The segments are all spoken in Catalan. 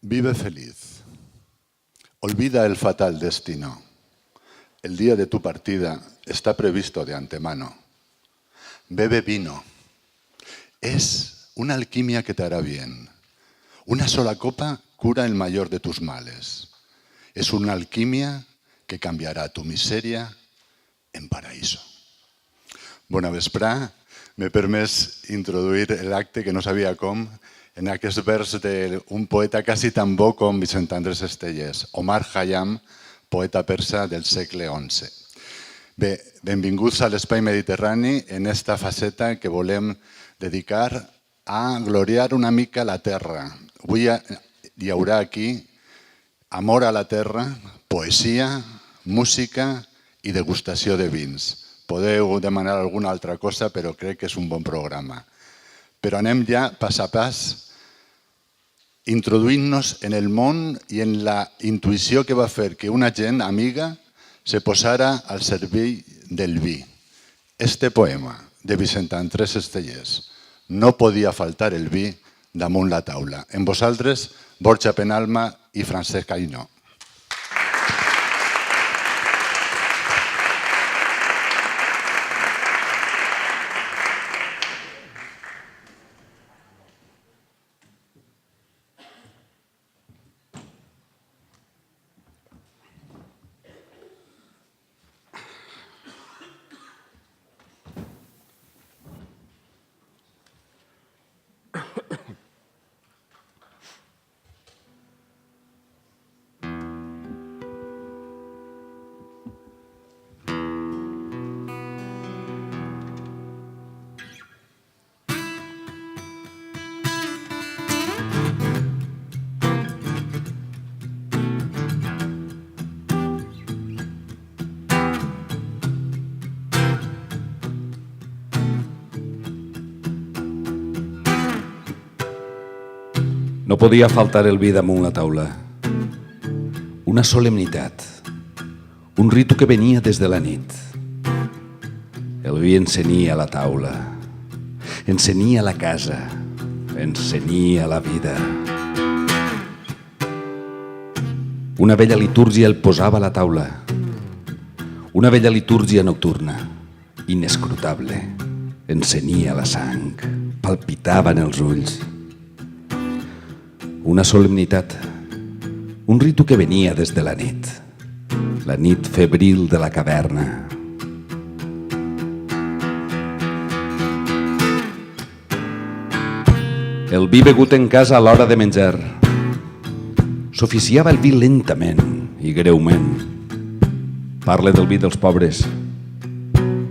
Vive feliz. Olvida el fatal destino. El día de tu partida está previsto de antemano. Bebe vino. Es una alquimia que te hará bien. Una sola copa cura el mayor de tus males. Es una alquimia que canviarà tu misèria en paraíso. Bona vesprà. M'he permès introduir l'acte, que no sabia com, en aquest vers d'un poeta quasi tan bo com Vicent Andrés Estellés, Omar Khayyam, poeta persa del segle XI. Bé, benvinguts a l'Espai Mediterrani en esta faceta que volem dedicar a gloriar una mica la terra. Avui hi haurà aquí amor a la terra, poesia, música i degustació de vins. Podeu demanar alguna altra cosa, però crec que és un bon programa. Però anem ja pas a pas, introduint-nos en el món i en la intuïció que va fer que una gent amiga se posara al servei del vi. Este poema de Vicent Andrés Estellés, No podia faltar el vi damunt la taula. En vosaltres, Borja Penalma i Francesc Aino. No podia faltar el vi damunt la taula. Una solemnitat, un ritu que venia des de la nit. El vi encenia la taula, encenia la casa, encenia la vida. Una vella litúrgia el posava a la taula, una vella litúrgia nocturna, inescrutable, encenia la sang, palpitava en els ulls. Una solemnitat, un ritu que venia des de la nit febril de la caverna. El vi begut en casa a l'hora de menjar. S'oficiava el vi lentament i greument. Parle del vi dels pobres,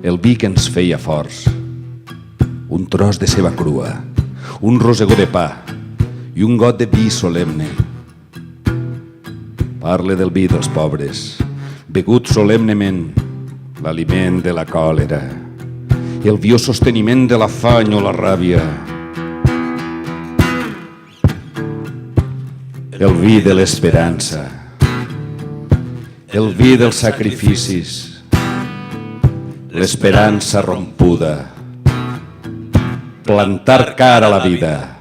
el vi que ens feia forts. Un tros de ceba crua, un rosegó de pa, i un got de vi solemne. Parle del vi dels pobres, begut solemnement, l'aliment de la còlera, el viu sosteniment de l'afany o la ràbia, el vi de l'esperança, el vi dels sacrificis, l'esperança rompuda, plantar cara a la vida,